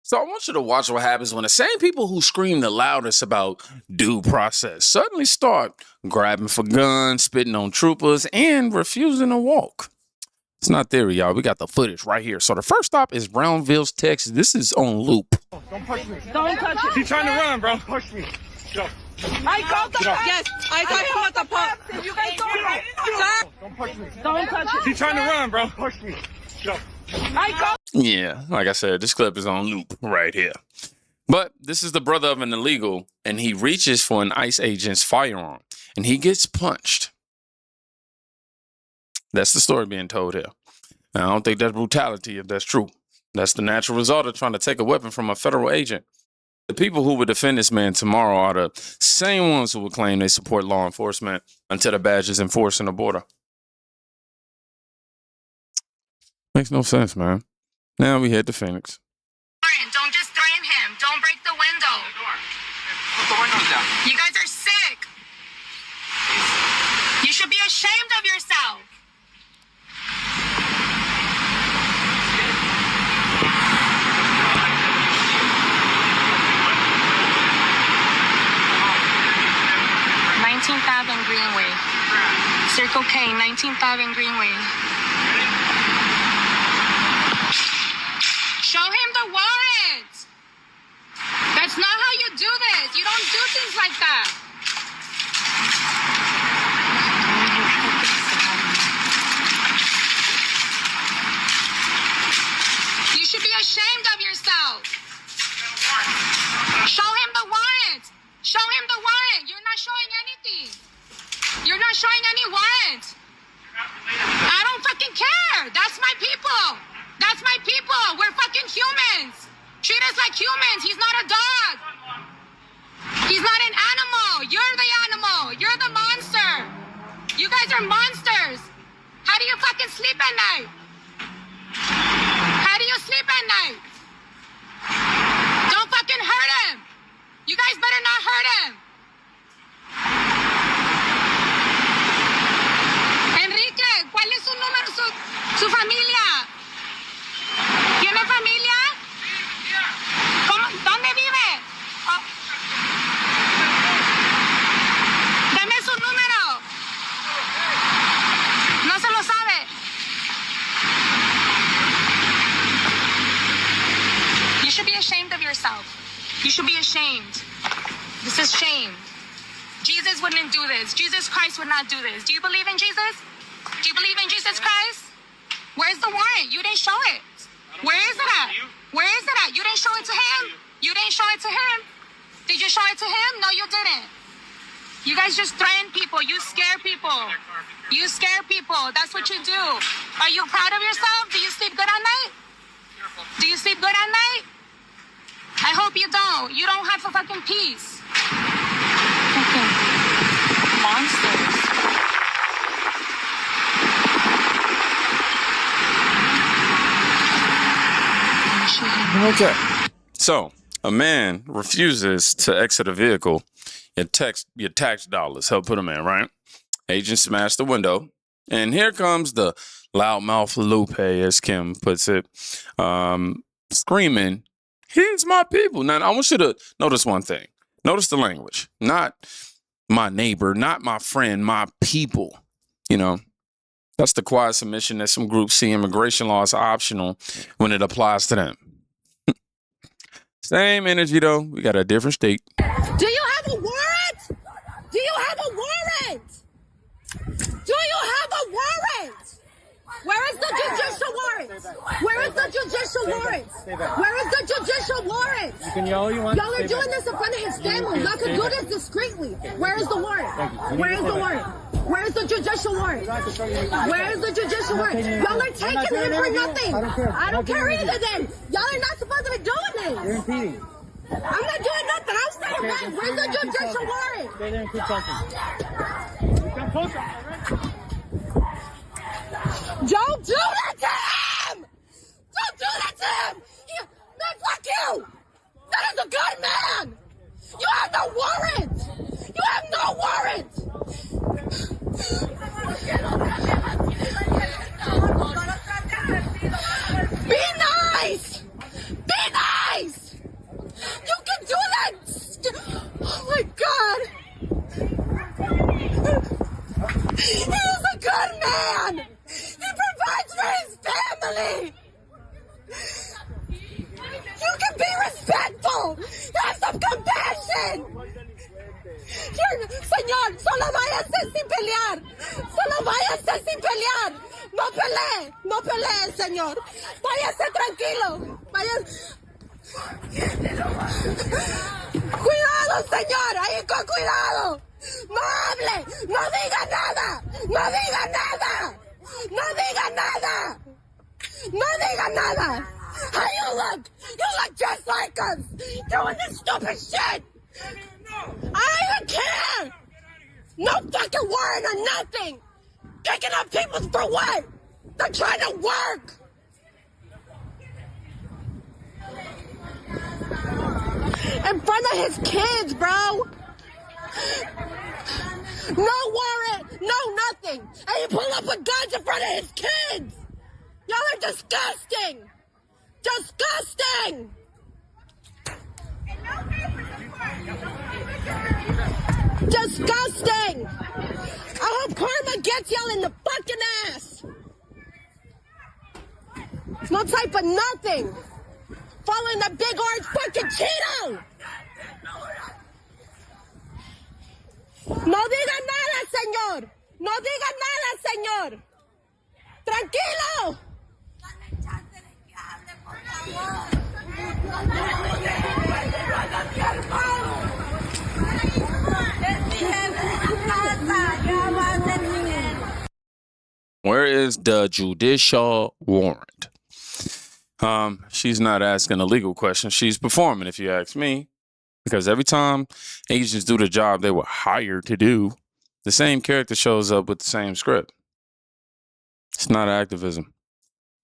So I want you to watch what happens when the same people who scream the loudest about due process suddenly start grabbing for guns, spitting on troopers, and refusing to walk. It's not theory, y'all. We got the footage right here. So the first stop is Brownville, Texas. This is on loop. Don't push me. Don't touch it. He's trying to run, bro. Push me. Go. I called the cops. Yes, I got him at the pump. You guys don't push me. Don't touch it. He's trying to run, bro. Push me. Go. Yeah, like I said, this clip is on loop right here. But this is the brother of an illegal, and he reaches for an ICE agent's firearm, and he gets punched. That's the story being told here. Now, I don't think that's brutality if that's true. That's the natural result of trying to take a weapon from a federal agent. The people who would defend this man tomorrow are the same ones who would claim they support law enforcement until the badge is enforced in the border. Makes no sense, man. Now we head to Phoenix. Don't just threaten him. Don't break the window. Put the windows down. You guys are sick. You should be ashamed of yourself. Greenway. Circle K, 19th Avenue Greenway. Show him the warrant. That's not how you do this. You don't do things like that. You should be ashamed of yourself. Show him the warrant. Show him the warrant. You're not showing anything. You're not showing any warrant. I don't fucking care. That's my people. That's my people. We're fucking humans. Treat us like humans. He's not a dog. He's not an animal. You're the animal. You're the monster. You guys are monsters. How do you fucking sleep at night? How do you sleep at night? Don't fucking hurt him. You guys better not hurt him. Enrique, ¿cuál es su número, su familia? ¿Tiene familia? ¿Cómo? ¿Dónde vive? Oh. Deme su número. No se lo sabe. You should be ashamed of yourself. You should be ashamed. This is shame. Jesus wouldn't do this. Jesus Christ would not do this. Do you believe in Jesus? Do you believe in Jesus Christ? Where's the warrant? You didn't show it. Where is it at? Where is it at? You didn't show it to him. You didn't show it to him. Did you show it to him? No, you didn't. You guys just threaten people. You scare people. You scare people. That's what you do. Are you proud of yourself? Do you sleep good at night? Do you sleep good at night? I hope you don't. You don't have a fucking peace. Fucking monsters. Okay. So, a man refuses to exit a vehicle. Your tax dollars help put him in, right? Agent smashed the window. And here comes the loudmouth Lupe, as Kim puts it, screaming, "Here's my people." Now, I want you to notice one thing. Notice the language. Not my neighbor, not my friend, my people. You know, that's the quiet submission that some groups see immigration law as optional when it applies to them. Same energy, though. We got a different state. Do you have a warrant? Do you have a warrant? Do you have a warrant? Where is the judicial warrant? Where is the judicial warrant? Where is the judicial warrant? You can yell all you want. Y'all are doing this in front of his family. Y'all can do this discreetly. Where is the warrant? Where is the warrant? Where is the judicial warrant? Where is the judicial warrant? Y'all are taking him for nothing. I don't care either then. Y'all are not supposed to be doing this. You're impeding. I'm not doing nothing. I'm staying back. Where's the judicial warrant? Stay there and keep talking. You come closer. Don't do that to him! Don't do that to him! Man, fuck you! That is a good man! You have no warrant! You have no warrant! Be nice! Be nice! respectful. Have some compassion. Señor, solo váyase sin pelear. Solo váyase sin pelear. No pelee, señor. Váyase tranquilo. Cuidado, señor. Ahí con cuidado. No hable. No diga nada. No diga nada. No diga nada. No diga nada. How you look? You look just like us. Doing this stupid shit. I don't even care. No fucking warrant or nothing. Picking up people for what? They're trying to work. In front of his kids, bro. No warrant, no nothing. And you pull up with guns in front of his kids. Y'all are disgusting. Disgusting. Disgusting. I hope karma gets y'all in the fucking ass. No type of nothing. Following the big orange fucking Cheeto. No diga nada, señor. No diga nada, señor. Tranquilo. Where is the judicial warrant? She's not asking a legal question. She's performing, if you ask me. Because every time agents do the job they were hired to do, the same character shows up with the same script. It's not activism,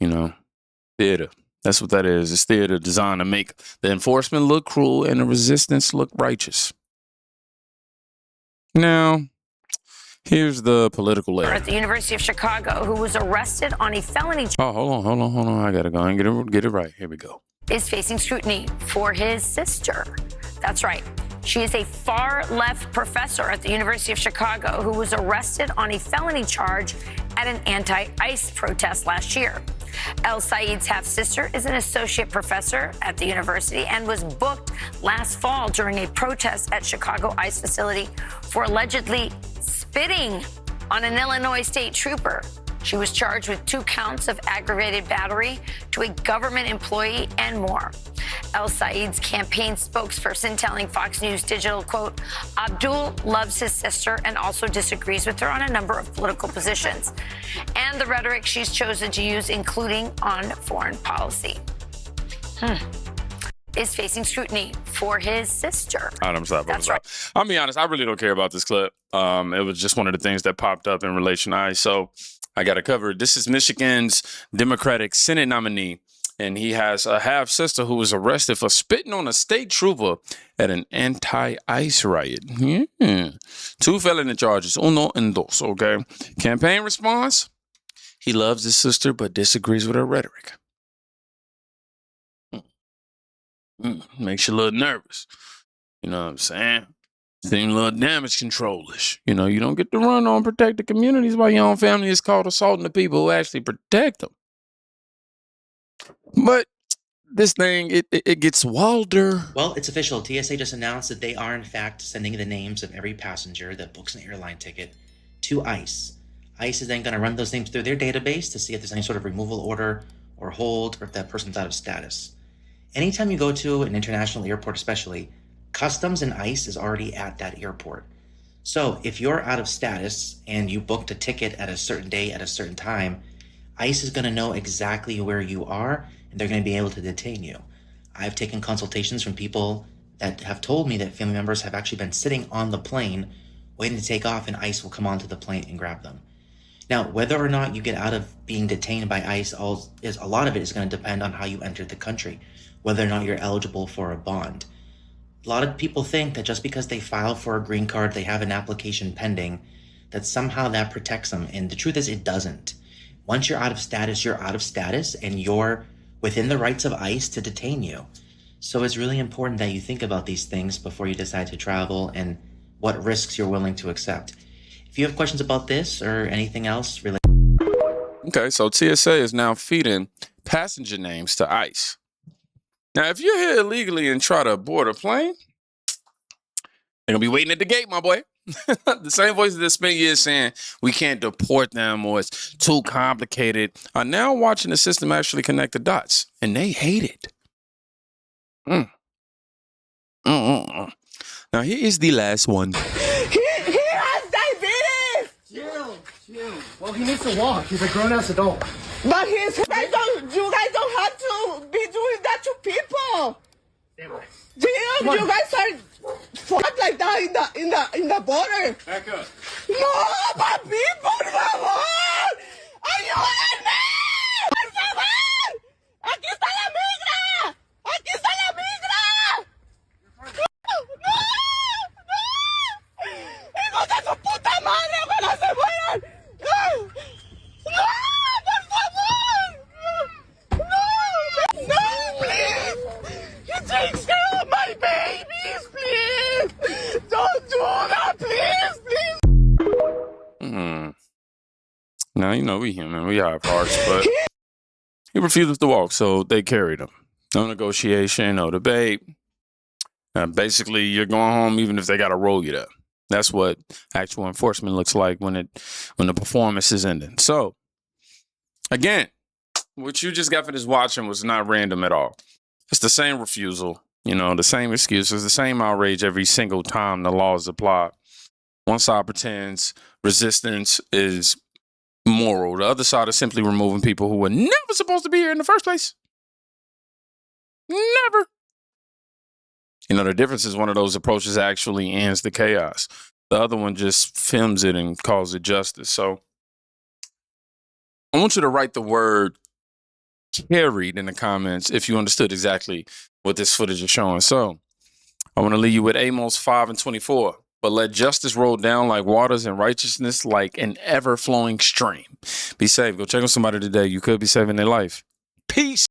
theater. That's what that is. It's theater designed to make the enforcement look cruel and the resistance look righteous. Now, here's the political layer. At the University of Chicago, who was arrested on a felony Oh, hold on. I gotta go and get it right. Here we go. is facing scrutiny for his sister. That's right. She is a far-left professor at the University of Chicago who was arrested on a felony charge at an anti-ICE protest last year. El Said's half-sister is an associate professor at the university and was booked last fall during a protest at Chicago ICE facility for allegedly spitting on an Illinois state trooper. She was charged with 2 counts of aggravated battery to a government employee and more. El Said's campaign spokesperson telling Fox News Digital, quote, Abdul loves his sister and also disagrees with her on a number of political positions and the rhetoric she's chosen to use, including on foreign policy. Is facing scrutiny for his sister. That's right. I'll be honest, I really don't care about this clip. It was just one of the things that popped up in relation to ICE. So I got to cover it. This is Michigan's Democratic Senate nominee, and he has a half-sister who was arrested for spitting on a state trooper at an anti-ICE riot. 2 felony charges, uno and dos, okay? Campaign response, he loves his sister but disagrees with her rhetoric. Makes you a little nervous. You know what I'm saying? Seem a little damage control-ish. You don't get to run on protected communities while your own family is caught assaulting the people who actually protect them. But this thing, it gets wilder. Well, it's official. TSA just announced that they are, in fact, sending the names of every passenger that books an airline ticket to ICE. ICE is then going to run those names through their database to see if there's any sort of removal order or hold, or if that person's out of status. Anytime you go to an international airport especially, Customs and ICE is already at that airport. So if you're out of status and you booked a ticket at a certain day at a certain time, ICE is going to know exactly where you are and they're going to be able to detain you. I've taken consultations from people that have told me that family members have actually been sitting on the plane waiting to take off, and ICE will come onto the plane and grab them. Now, whether or not you get out of being detained by ICE, a lot of it is going to depend on how you entered the country, whether or not you're eligible for a bond. A lot of people think that just because they file for a green card, they have an application pending, that somehow that protects them. And the truth is, it doesn't. Once you're out of status, you're out of status, and you're within the rights of ICE to detain you. So it's really important that you think about these things before you decide to travel and what risks you're willing to accept. If you have questions about this or anything else related. Okay, so TSA is now feeding passenger names to ICE. Now, if you're here illegally and try to board a plane, they're going to be waiting at the gate, my boy. The same voices that spent years saying we can't deport them or it's too complicated are now watching the system actually connect the dots, and they hate it. Now, here is the last one. He has diabetes! Chill. Well, he needs to walk. He's a grown-ass adult. But you guys don't have to be doing that to people. Damn, you guys are fucked like that in the border. Back up. No, papi, por favor. Ayúdenme. Por favor. Aquí está la migra. Aquí está la migra. No. Hijos de su puta madre, ojalá se mueran. No, por favor. No, please. He takes care of my babies, please. Don't do that, please. Now, you know, we human. We have hearts, but he refuses to walk, so they carried him. No negotiation, no debate. Basically, you're going home even if they got to roll you there. That's what actual enforcement looks like when the performance is ending. So, again, what you just got for this watching was not random at all. It's the same refusal, you know, the same excuses, the same outrage every single time the law is applied. One side pretends resistance is moral. The other side is simply removing people who were never supposed to be here in the first place. Never. You know, the difference is one of those approaches actually ends the chaos. The other one just films it and calls it justice. So I want you to write the word carried in the comments if you understood exactly what this footage is showing. So I want to leave you with Amos 5:24. But let justice roll down like waters and righteousness like an ever-flowing stream. Be safe. Go check on somebody today. You could be saving their life. Peace.